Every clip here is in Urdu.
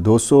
200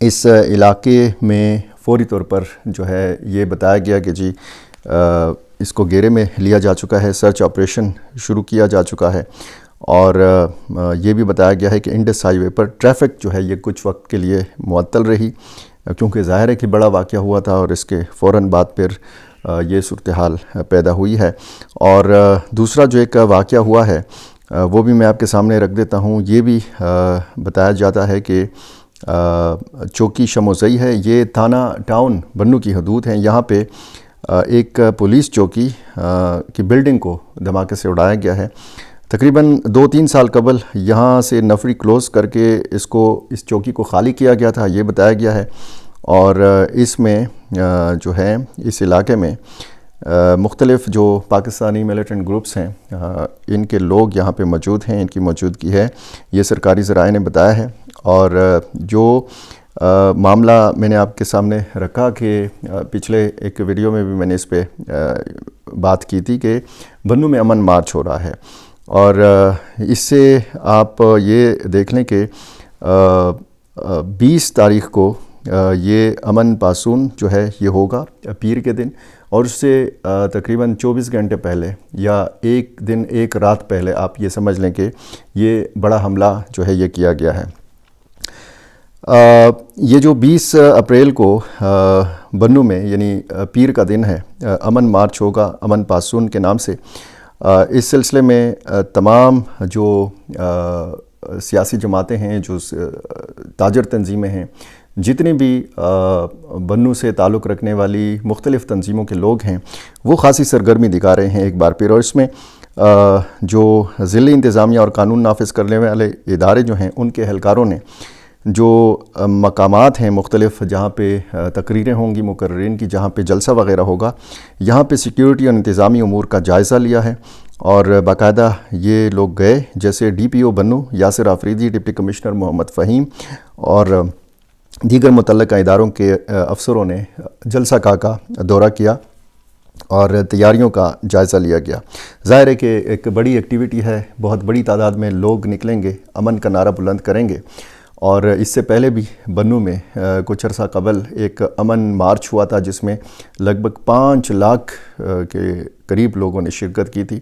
اس علاقے میں فوری طور پر جو ہے یہ بتایا گیا کہ جی اس کو گھیرے میں لیا جا چکا ہے، سرچ آپریشن شروع کیا جا چکا ہے، اور یہ بھی بتایا گیا ہے کہ انڈس ہائی وے پر ٹریفک جو ہے یہ کچھ وقت کے لیے معطل رہی، کیونکہ ظاہر ہے کہ بڑا واقعہ ہوا تھا اور اس کے فوراً بعد پھر یہ صورتحال پیدا ہوئی ہے۔ اور دوسرا جو ایک واقعہ ہوا ہے وہ بھی میں آپ کے سامنے رکھ دیتا ہوں۔ یہ بھی بتایا جاتا ہے کہ چوکی شموزئی ہے، یہ تھانہ ٹاؤن بنوں کی حدود ہیں، یہاں پہ ایک پولیس چوکی کی بلڈنگ کو دھماکے سے اڑایا گیا ہے۔ تقریباً 2-3 سال قبل یہاں سے نفری کلوز کر کے اس چوکی کو خالی کیا گیا تھا، یہ بتایا گیا ہے، اور اس میں جو ہے اس علاقے میں مختلف جو پاکستانی ملیٹنٹ گروپس ہیں ان کے لوگ یہاں پہ موجود ہیں، ان کی موجودگی ہے، یہ سرکاری ذرائع نے بتایا ہے۔ اور جو معاملہ میں نے آپ کے سامنے رکھا کہ پچھلے ایک ویڈیو میں بھی میں نے اس پہ بات کی تھی کہ بنوں میں امن مارچ ہو رہا ہے، اور اس سے آپ یہ دیکھ لیں کہ 20 تاریخ کو یہ امن پاسون جو ہے یہ ہوگا پیر کے دن، اور اس سے تقریباً 24 گھنٹے پہلے یا ایک دن ایک رات پہلے آپ یہ سمجھ لیں کہ یہ بڑا حملہ جو ہے یہ کیا گیا ہے۔ یہ جو 20 اپریل کو بنوں میں یعنی پیر کا دن ہے، امن مارچ ہوگا امن پاسون کے نام سے۔ اس سلسلے میں تمام جو سیاسی جماعتیں ہیں، جو تاجر تنظیمیں ہیں، جتنی بھی بنوں سے تعلق رکھنے والی مختلف تنظیموں کے لوگ ہیں، وہ خاصی سرگرمی دکھا رہے ہیں ایک بار پھر۔ اور اس میں جو ضلعی انتظامیہ اور قانون نافذ کرنے والے ادارے جو ہیں، ان کے اہلکاروں نے جو مقامات ہیں مختلف جہاں پہ تقریریں ہوں گی مقررین کی، جہاں پہ جلسہ وغیرہ ہوگا، یہاں پہ سیکیورٹی اور انتظامی امور کا جائزہ لیا ہے، اور باقاعدہ یہ لوگ گئے، جیسے ڈی پی او بنوں یاسر آفریدی، ڈپٹی کمشنر محمد فہیم اور دیگر متعلقہ اداروں کے افسروں نے جلسہ گاہ کا دورہ کیا اور تیاریوں کا جائزہ لیا گیا۔ ظاہر ہے کہ ایک بڑی ایکٹیویٹی ہے، بہت بڑی تعداد میں لوگ نکلیں گے، امن کا نعرہ بلند کریں گے، اور اس سے پہلے بھی بنوں میں کچھ عرصہ قبل ایک امن مارچ ہوا تھا جس میں لگ بھگ 5 لاکھ کے قریب لوگوں نے شرکت کی تھی۔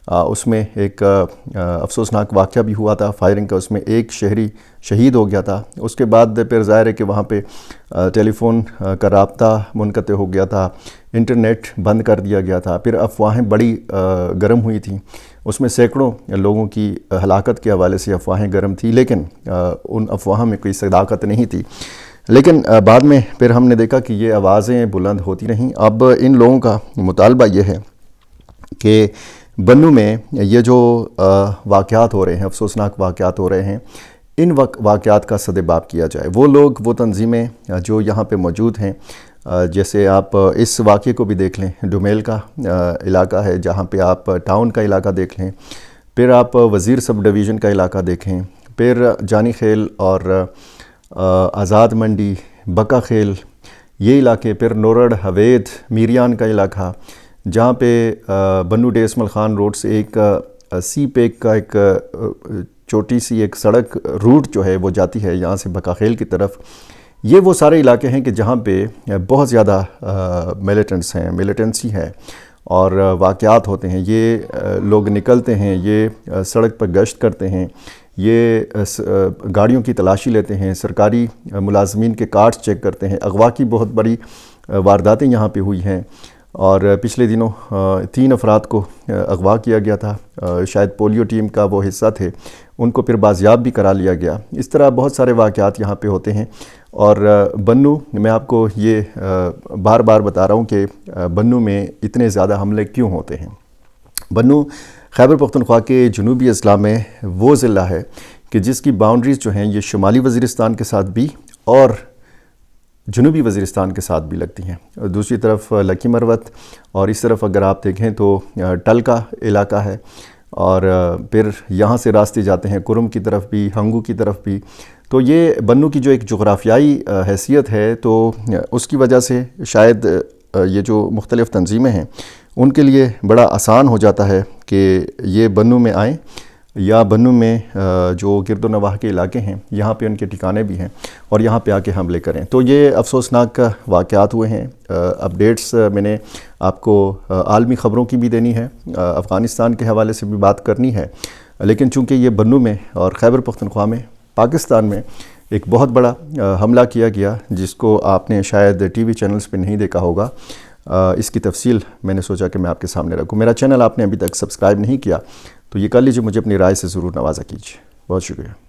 اس میں ایک افسوسناک واقعہ بھی ہوا تھا فائرنگ کا، اس میں ایک شہری شہید ہو گیا تھا۔ اس کے بعد پھر ظاہر ہے کہ وہاں پہ ٹیلی فون کا رابطہ منقطع ہو گیا تھا، انٹرنیٹ بند کر دیا گیا تھا، پھر افواہیں بڑی گرم ہوئی تھیں، اس میں سینکڑوں لوگوں کی ہلاکت کے حوالے سے افواہیں گرم تھیں، لیکن ان افواہوں میں کوئی صداقت نہیں تھی۔ لیکن بعد میں پھر ہم نے دیکھا کہ یہ آوازیں بلند ہوتی رہیں۔ اب ان لوگوں کا مطالبہ یہ ہے کہ بنوں میں یہ جو واقعات ہو رہے ہیں، افسوسناک واقعات ہو رہے ہیں، ان واقعات کا سدباب کیا جائے۔ وہ لوگ، وہ تنظیمیں جو یہاں پہ موجود ہیں، جیسے آپ اس واقعے کو بھی دیکھ لیں، ڈومیل کا علاقہ ہے جہاں پہ آپ ٹاؤن کا علاقہ دیکھ لیں، پھر آپ وزیر سب ڈویژن کا علاقہ دیکھیں، پھر جانی خیل اور آزاد منڈی، بکا خیل، یہ علاقے، پھر نورڑ، حوید، میریان کا علاقہ، جہاں پہ بنو ڈے اسمل خان روڈ سے ایک سی پیک کا ایک چھوٹی سی ایک سڑک روٹ جو ہے وہ جاتی ہے یہاں سے بکا خیل کی طرف۔ یہ وہ سارے علاقے ہیں کہ جہاں پہ بہت زیادہ ملیٹنٹس ہیں، ملیٹنسی ہے اور واقعات ہوتے ہیں۔ یہ لوگ نکلتے ہیں، یہ سڑک پر گشت کرتے ہیں، یہ گاڑیوں کی تلاشی لیتے ہیں، سرکاری ملازمین کے کارڈز چیک کرتے ہیں۔ اغوا کی بہت بڑی وارداتیں یہاں پہ ہوئی ہیں، اور پچھلے دنوں 3 افراد کو اغوا کیا گیا تھا، شاید پولیو ٹیم کا وہ حصہ تھے، ان کو پھر بازیاب بھی کرا لیا گیا۔ اس طرح بہت سارے واقعات یہاں پہ ہوتے ہیں، اور بنوں میں آپ کو یہ بار بار بتا رہا ہوں کہ بنوں میں اتنے زیادہ حملے کیوں ہوتے ہیں۔ بنوں خیبر پختونخوا کے جنوبی اضلاع میں وہ ضلع ہے کہ جس کی باؤنڈریز جو ہیں یہ شمالی وزیرستان کے ساتھ بھی اور جنوبی وزیرستان کے ساتھ بھی لگتی ہیں۔ دوسری طرف لکی مروت، اور اس طرف اگر آپ دیکھیں تو ٹل کا علاقہ ہے، اور پھر یہاں سے راستے جاتے ہیں کرم کی طرف بھی، ہنگو کی طرف بھی۔ تو یہ بنوں کی جو ایک جغرافیائی حیثیت ہے، تو اس کی وجہ سے شاید یہ جو مختلف تنظیمیں ہیں ان کے لیے بڑا آسان ہو جاتا ہے کہ یہ بنوں میں آئیں یا بنو میں جو گرد و نواح کے علاقے ہیں یہاں پہ ان کے ٹھکانے بھی ہیں اور یہاں پہ آ کے حملے کریں. تو یہ افسوسناک واقعات ہوئے ہیں. اپڈیٹس میں نے آپ کو عالمی خبروں کی بھی دینی ہے, افغانستان کے حوالے سے بھی بات کرنی ہے, لیکن چونکہ یہ بنو میں اور خیبر پختونخوا میں پاکستان میں ایک بہت بڑا حملہ کیا گیا جس کو آپ نے شاید ٹی وی چینلز پہ نہیں دیکھا ہوگا, اس کی تفصیل میں نے سوچا کہ میں آپ کے سامنے رکھوں. میرا چینل آپ نے ابھی تک سبسکرائب نہیں کیا تو یہ کر لیجیے, مجھے اپنی رائے سے ضرور نوازا کیجیے. بہت شکریہ.